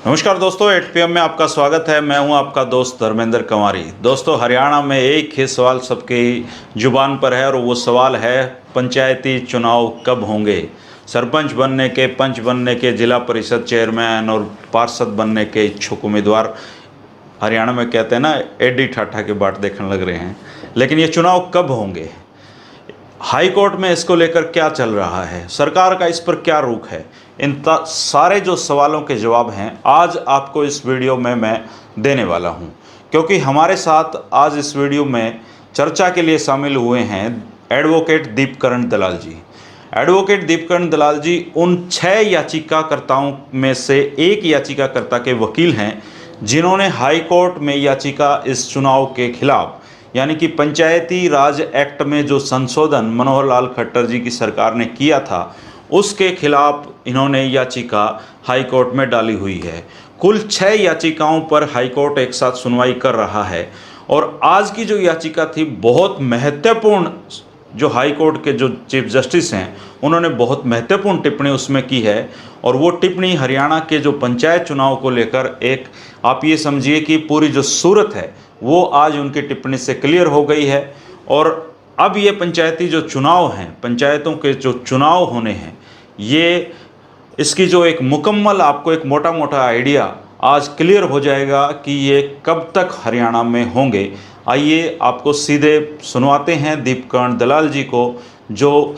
नमस्कार दोस्तों, 8 PM में आपका स्वागत है। मैं हूं आपका दोस्त धर्मेंद्र कंवारी। दोस्तों, हरियाणा में एक ही सवाल सबकी जुबान पर है और वो सवाल है पंचायती चुनाव कब होंगे। सरपंच बनने के, पंच बनने के, जिला परिषद चेयरमैन और पार्षद बनने के इच्छुक उम्मीदवार हरियाणा में कहते हैं ना, एडी ठाठा के बाट देखने लग रहे हैं। लेकिन ये चुनाव कब होंगे, हाई कोर्ट में इसको लेकर क्या चल रहा है, सरकार का इस पर क्या रुख है, इन सारे जो सवालों के जवाब हैं आज आपको इस वीडियो में मैं देने वाला हूं। क्योंकि हमारे साथ आज इस वीडियो में चर्चा के लिए शामिल हुए हैं एडवोकेट दीपकरण दलाल जी। एडवोकेट दीपकरण दलाल जी उन 6 याचिकाकर्ताओं में से एक याचिकाकर्ता के वकील हैं जिन्होंने हाई कोर्ट में याचिका इस चुनाव के खिलाफ, यानी कि पंचायती राज एक्ट में जो संशोधन मनोहर लाल खट्टर जी की सरकार ने किया था उसके खिलाफ इन्होंने याचिका हाई कोर्ट में डाली हुई है। कुल 6 याचिकाओं पर हाई कोर्ट एक साथ सुनवाई कर रहा है और आज की जो याचिका थी बहुत महत्वपूर्ण, जो हाई कोर्ट के जो चीफ जस्टिस हैं उन्होंने बहुत महत्वपूर्ण टिप्पणी उसमें की है। और वो टिप्पणी हरियाणा के जो पंचायत चुनाव को लेकर, एक आप ये समझिए कि पूरी जो सूरत है वो आज उनकी टिप्पणी से क्लियर हो गई है। और अब ये पंचायती जो चुनाव हैं, पंचायतों के जो चुनाव होने हैं, ये इसकी जो एक मुकम्मल आपको एक मोटा मोटा आइडिया आज क्लियर हो जाएगा कि ये कब तक हरियाणा में होंगे। आइए आपको सीधे सुनवाते हैं दीपकरण दलाल जी को, जो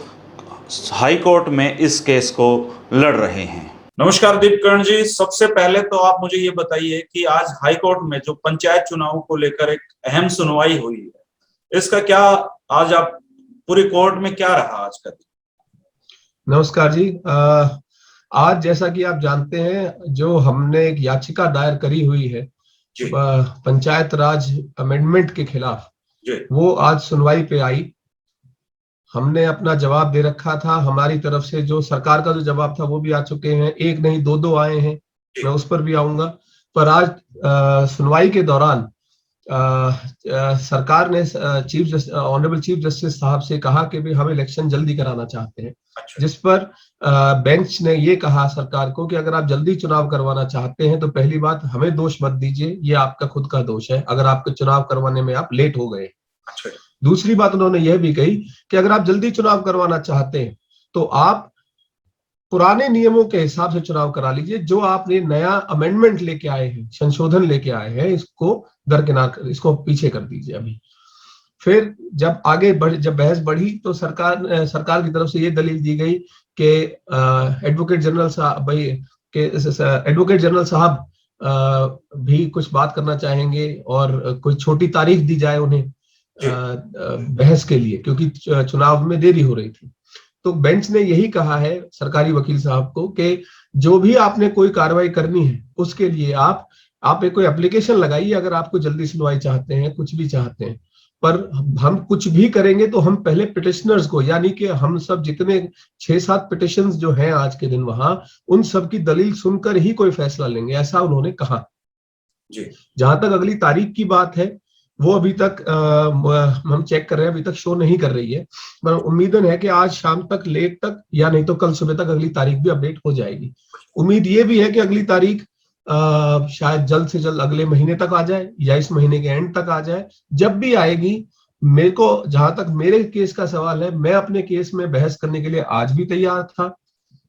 हाई कोर्ट में इस केस को लड़ रहे हैं। नमस्कार दीपकरण जी, सबसे पहले तो आप मुझे ये बताइए कि आज हाई कोर्ट में जो पंचायत चुनाव को लेकर एक अहम सुनवाई हुई है, इसका क्या आज आप पूरी कोर्ट में क्या रहा आज का दिन? नमस्कार जी। आज जैसा कि आप जानते हैं, जो हमने एक याचिका दायर करी हुई है पंचायत राज अमेंडमेंट के खिलाफ, वो आज सुनवाई पे आई। हमने अपना जवाब दे रखा था। हमारी तरफ से जो सरकार का जो जवाब था वो भी आ चुके हैं, एक नहीं दो आए हैं, मैं उस पर भी आऊंगा। पर आज सुनवाई के दौरान सरकार ने ऑनरेबल चीफ जस्टिस साहब से कहा कि भाई हम इलेक्शन जल्दी कराना चाहते हैं। जिस पर बेंच ने ये कहा सरकार को कि अगर आप जल्दी चुनाव करवाना चाहते हैं तो पहली बात हमें दोष मत दीजिए, ये आपका खुद का दोष है अगर आपके चुनाव करवाने में आप लेट हो गए। दूसरी बात उन्होंने यह भी कही कि अगर आप जल्दी चुनाव करवाना चाहते हैं तो आप पुराने नियमों के हिसाब से चुनाव करा लीजिए। जो आपने नया अमेंडमेंट लेके आए हैं, संशोधन लेके आए हैं, इसको दरकिनार, इसको पीछे कर दीजिए अभी। फिर जब आगे जब बहस बढ़ी तो सरकार की तरफ से ये दलील दी गई कि एडवोकेट जनरल साहब भी कुछ बात करना चाहेंगे और कोई छोटी तारीख दी जाए उन्हें बहस के लिए, क्योंकि चुनाव में देरी हो रही थी। तो बेंच ने यही कहा है सरकारी वकील साहब को कि जो भी आपने कोई कार्रवाई करनी है उसके लिए आप एक कोई एप्लीकेशन लगाइए अगर आपको जल्दी सुनवाई चाहते हैं, कुछ भी चाहते हैं। पर हम कुछ भी करेंगे तो हम पहले पिटिशनर्स को, यानी कि हम सब जितने 6-7 पिटिशंस जो हैं आज के दिन वहां, उन सब की दलील सुनकर ही कोई फैसला लेंगे, ऐसा उन्होंने कहा जी। जहां तक अगली तारीख की बात है वो अभी तक हम चेक कर रहे हैं, अभी तक शो नहीं कर रही है, पर उम्मीदन है कि आज शाम तक, लेट तक, या नहीं तो कल सुबह तक अगली तारीख भी अपडेट हो जाएगी। उम्मीद ये भी है कि अगली तारीख शायद जल्द से जल्द अगले महीने तक आ जाए या इस महीने के एंड तक आ जाए। जब भी आएगी, मेरे को जहां तक मेरे केस का सवाल है, मैं अपने केस में बहस करने के लिए आज भी तैयार था।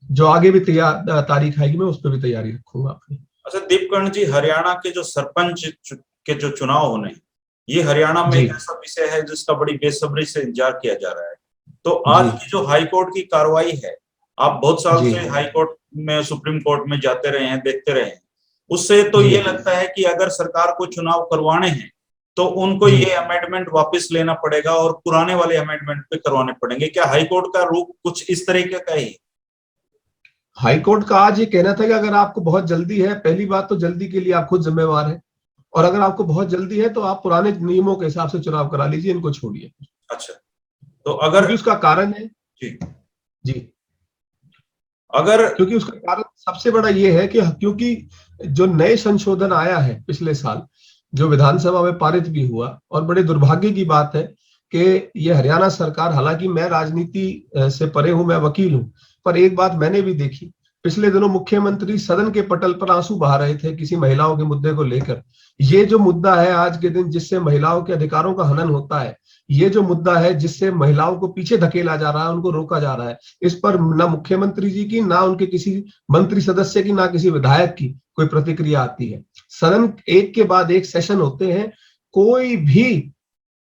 जो आगे भी तैयार तारीख आएगी मैं उस पर भी तैयारी रखूंगा अपनी। अच्छा दीपकरण जी, हरियाणा के जो सरपंच के जो चुनाव होने, ये हरियाणा में एक ऐसा विषय है जिसका बड़ी बेसब्री से इंतजार किया जा रहा है। तो आज की जो हाई कोर्ट की कार्रवाई है, आप बहुत साल से हाई कोर्ट में, सुप्रीम कोर्ट में जाते रहे हैं, देखते रहे हैं, उससे तो ये लगता है कि अगर सरकार को चुनाव करवाने हैं तो उनको ये अमेंडमेंट वापस लेना पड़ेगा और पुराने वाले अमेंडमेंट पे करवाने पड़ेंगे। क्या हाई कोर्ट का रुख कुछ इस तरीके का ही? हाई कोर्ट का आज ये कहना था कि अगर आपको बहुत जल्दी है, पहली बात तो जल्दी के लिए आप खुद जिम्मेवार हैं, और अगर आपको बहुत जल्दी है तो आप पुराने नियमों के हिसाब से चुनाव करा लीजिए, इनको छोड़िए। अच्छा, तो अगर उसका कारण है जी अगर क्योंकि उसका कारण सबसे बड़ा ये है कि क्योंकि जो नए संशोधन आया है पिछले साल, जो विधानसभा में पारित भी हुआ, और बड़े दुर्भाग्य की बात है कि ये हरियाणा सरकार, हालांकि मैं राजनीति से परे हूं, मैं वकील हूं, पर एक बात मैंने भी देखी पिछले दिनों मुख्यमंत्री सदन के पटल पर आंसू बहा रहे थे किसी महिलाओं के मुद्दे को लेकर। ये जो मुद्दा है आज के दिन, जिससे महिलाओं के अधिकारों का हनन होता है, ये जो मुद्दा है जिससे महिलाओं को पीछे धकेला जा रहा है, उनको रोका जा रहा है, इस पर ना मुख्यमंत्री जी की, ना उनके किसी मंत्री सदस्य की, ना किसी विधायक की कोई प्रतिक्रिया आती है। सदन एक के बाद एक सेशन होते हैं, कोई भी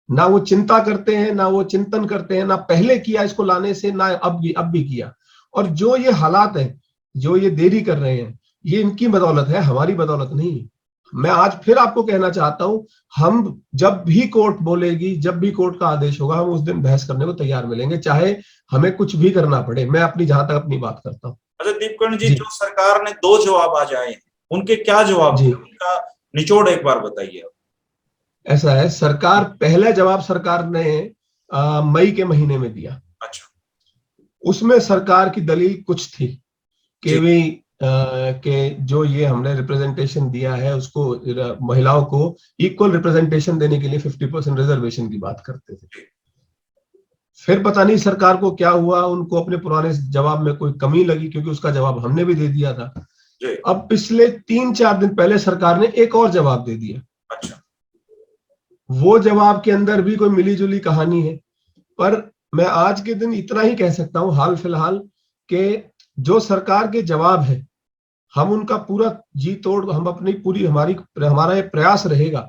ना वो चिंता करते हैं, ना वो चिंतन करते हैं, ना पहले किया इसको लाने से, ना अब भी किया। और जो ये हालात है, जो ये देरी कर रहे हैं, ये इनकी बदौलत है, हमारी बदौलत नहीं है। मैं आज फिर आपको कहना चाहता हूं, हम जब भी कोर्ट बोलेगी, जब भी कोर्ट का आदेश होगा, हम उस दिन बहस करने को तैयार मिलेंगे, चाहे हमें कुछ भी करना पड़े। मैं अपनी जहां तक अपनी बात करता हूँ। अच्छा दीपकर्ण जी, जो सरकार ने 2 जवाब आज आए हैं, उनके क्या जवाब थे? उनका निचोड़ एक बार बताइए। ऐसा है, सरकार पहला जवाब सरकार ने मई के महीने में दिया। अच्छा। उसमें सरकार की दलील कुछ थी कि भी कि जो ये हमने रिप्रेजेंटेशन दिया है, उसको महिलाओं को इक्वल रिप्रेजेंटेशन देने के लिए 50% रिजर्वेशन की बात करते थे। फिर पता नहीं सरकार को क्या हुआ, उनको अपने पुराने जवाब में कोई कमी लगी, क्योंकि उसका जवाब हमने भी दे दिया था। अब पिछले 3-4 दिन पहले सरकार ने एक और जवाब दे दिया। अच्छा। वो जवाब के अंदर भी कोई मिलीजुली कहानी है, पर मैं आज के दिन इतना ही कह सकता हूं हाल फिलहाल कि जो सरकार के जवाब है, हम उनका पूरा जी तोड़, हम अपनी पूरी हमारा ये प्रयास रहेगा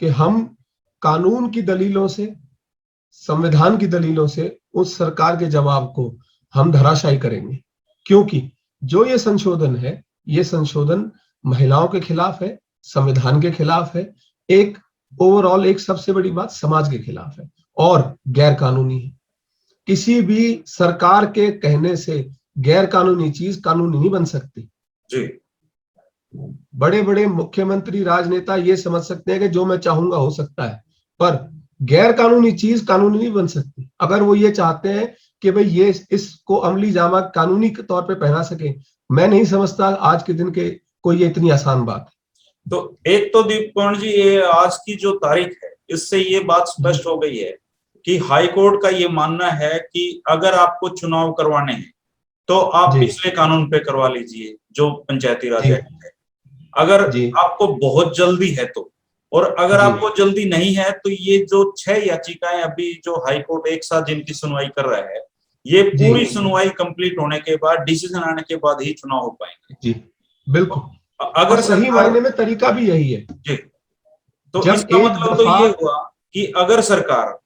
कि हम कानून की दलीलों से, संविधान की दलीलों से उस सरकार के जवाब को हम धराशायी करेंगे। क्योंकि जो ये संशोधन है, ये संशोधन महिलाओं के खिलाफ है, संविधान के खिलाफ है, एक ओवरऑल एक सबसे बड़ी बात समाज के खिलाफ है और गैर कानूनी है। किसी भी सरकार के कहने से गैर कानूनी चीज कानूनी नहीं बन सकती जी। बड़े बड़े मुख्यमंत्री, राजनेता ये समझ सकते हैं कि जो मैं चाहूंगा हो सकता है, पर गैर कानूनी चीज कानूनी नहीं बन सकती। अगर वो ये चाहते हैं कि भाई ये इसको अमली जामा कानूनी के तौर पे पहना सके, मैं नहीं समझता आज के दिन के कोई ये इतनी आसान बात है। तो एक तो दीपकर्ण जी, ये आज की जो तारीख है, इससे ये बात स्पष्ट हो गई है कि हाई कोर्ट का ये मानना है कि अगर आपको चुनाव करवाने हैं तो आप पिछले कानून पे करवा लीजिए, जो पंचायती राज एक्ट है। अगर आपको बहुत जल्दी है तो, और अगर आपको जल्दी नहीं है तो ये जो 6 याचिकाएं अभी जो हाई कोर्ट एक साथ जिनकी सुनवाई कर रहा है, ये पूरी सुनवाई कंप्लीट होने के बाद, डिसीजन आने के बाद ही चुनाव हो पाएंगे। जी बिल्कुल। अगर सही मायने में तरीका भी यही है जी। तो इसका मतलब तो ये हुआ कि अगर सरकार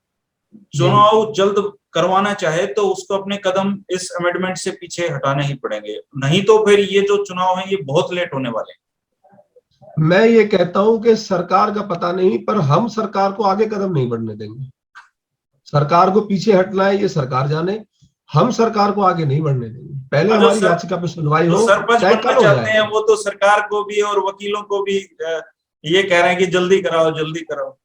चुनाव जल्द करवाना चाहे तो उसको अपने कदम इस अमेंडमेंट से पीछे हटाने ही पड़ेंगे, नहीं तो फिर ये जो चुनाव है ये बहुत लेट होने वाले हैं। मैं ये कहता हूं कि सरकार का पता नहीं, पर हम सरकार को आगे कदम नहीं बढ़ने देंगे। सरकार को पीछे हटना है ये सरकार जाने, हम सरकार को आगे नहीं बढ़ने देंगे। पहले हमारी याचिका पे सुनवाई हो, सरपंच बनना चाहते हैं वो तो सरकार को भी और वकीलों को भी ये कह रहे हैं कि जल्दी कराओ जल्दी कराओ।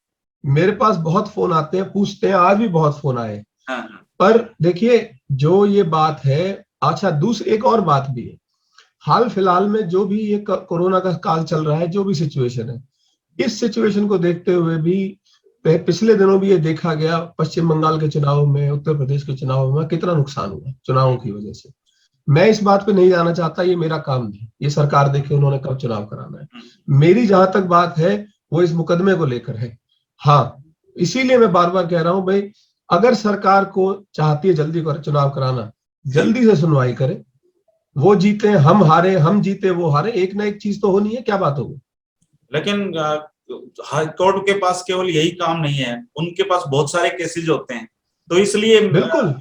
मेरे पास बहुत फोन आते हैं, पूछते हैं, आज भी बहुत फोन आए। हाँ। पर देखिए जो ये बात है, अच्छा दूसरी एक और बात भी है, हाल फिलहाल में जो भी ये कोरोना का काल चल रहा है, जो भी सिचुएशन है, इस सिचुएशन को देखते हुए भी पिछले दिनों भी ये देखा गया, पश्चिम बंगाल के चुनाव में, उत्तर प्रदेश के चुनाव में कितना नुकसान हुआ चुनावों की वजह से। मैं इस बात पे नहीं जाना चाहता, ये मेरा काम नहीं, ये सरकार देखे उन्होंने कब चुनाव कराना है। मेरी जहां तक बात है वो इस मुकदमे को लेकर है। हाँ, इसीलिए मैं बार बार कह रहा हूं भाई, अगर सरकार को चाहती है जल्दी चुनाव कराना, जल्दी से सुनवाई करे। वो जीते हम हारे, हम जीते वो हारे, एक ना एक चीज तो होनी है, क्या बात होगी। लेकिन हाई कोर्ट के पास केवल यही काम नहीं है, उनके पास बहुत सारे केसेज होते हैं, तो इसलिए बिल्कुल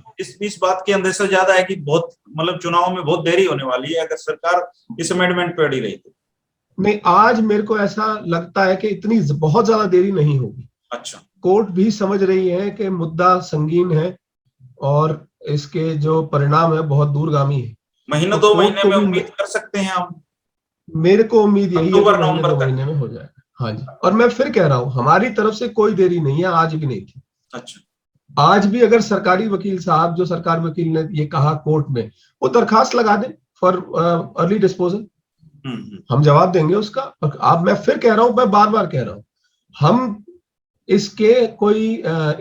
इस बात की अंदेशा ज्यादा है कि बहुत मतलब चुनाव में बहुत देरी होने वाली है अगर सरकार इस अमेंडमेंट पे अड़ी रही तो। नहीं, आज मेरे को ऐसा लगता है कि इतनी बहुत ज्यादा देरी नहीं होगी। अच्छा। कोर्ट भी समझ रही है कि मुद्दा संगीन है और इसके जो परिणाम है बहुत दूरगामी है। महीना दो महीने में उम्मीद कर सकते हैं हम। मेरे को उम्मीद यही है कि महीने 2 महीने में हो जाएगा। हाँ जी, और मैं फिर कह रहा हूँ हमारी तरफ से कोई देरी नहीं है, आज भी नहीं थी। अच्छा। आज भी अगर सरकारी वकील साहब, जो सरकारी वकील ने ये कहा कोर्ट में, वो दरखास्त लगा दें फॉर अर्ली डिस्पोजल, हम जवाब देंगे उसका। अब मैं फिर कह रहा हूं, मैं बार बार कह रहा हूं, हम इसके कोई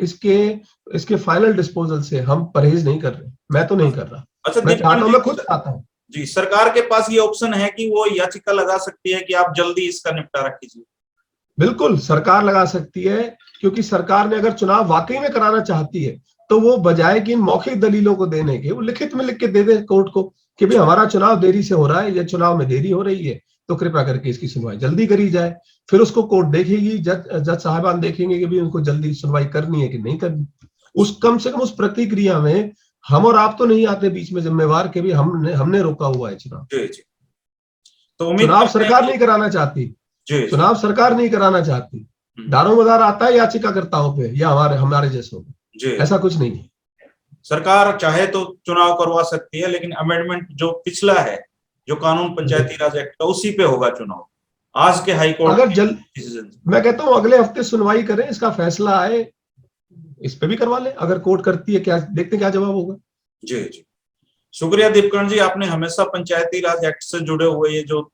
इसके फाइनल डिस्पोजल से हम परहेज नहीं कर रहे। मैं तो नहीं कर रहा। अच्छा, मैं चाहता हूं, मैं खुद चाहता हूं। जी, सरकार के पास ये ऑप्शन है कि वो याचिका लगा सकती है कि आप जल्दी इसका निपटारा कीजिए। बिल्कुल सरकार लगा सकती है, क्योंकि सरकार ने अगर चुनाव वाकई में कराना चाहती है तो वो बजाय कि इन मौखिक दलीलों को देने के, वो लिखित में लिख के दे दे कोर्ट को कि भाई हमारा चुनाव देरी से हो रहा है या चुनाव में देरी हो रही है, तो कृपया करके इसकी सुनवाई जल्दी करी जाए। फिर उसको कोर्ट देखेगी, जज साहिबान देखेंगे कि भाई उनको जल्दी सुनवाई करनी है कि नहीं करनी। उस कम से कम उस प्रतिक्रिया में हम और आप तो नहीं आते बीच में जिम्मेवार के भी हमने रोका हुआ है चुनाव। जी जी। तो उम्मीद चुनाव करते हैं सरकार कि नहीं कराना चाहती, जी चुनाव सरकार नहीं कराना चाहती, दारोमदार आता है याचिकाकर्ताओं पे या हमारे जैसों पे, जी। ऐसा कुछ नहीं है। सरकार चाहे तो चुनाव करवा सकती है, लेकिन अमेंडमेंट जो पिछला है, जो कानून पंचायती राज एक्ट का, उसी पे होगा चुनाव आज के हाईकोर्ट अगर के डिसीजन से। मैं कहता हूं अगले हफ्ते सुनवाई करें, इसका फैसला आए, इस पे भी करवा लें अगर कोर्ट करती है, क्या देखते हैं क्या जवाब होगा। जी जी, शुक्रिया दीपकर्ण जी, आपने हमेशा पंचायती राज एक्ट से जुड़े हुए ये जो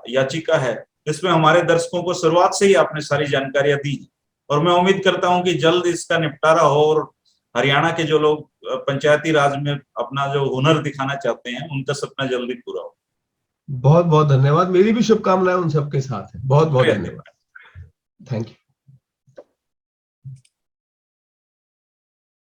याचिका है, इसमें हमारे दर्शकों को शुरुआत से ही आपने सारी जानकारियां दी, और मैं उम्मीद करता हूं कि जल्द इसका निपटारा हो और हरियाणा के जो लोग पंचायती राज में अपना जो हुनर दिखाना चाहते हैं, उनका सपना जल्दी पूरा हो। बहुत बहुत धन्यवाद, मेरी भी शुभकामनाएं उन सबके साथ है। बहुत बहुत शुक्रिया। धन्यवाद, थैंक यू।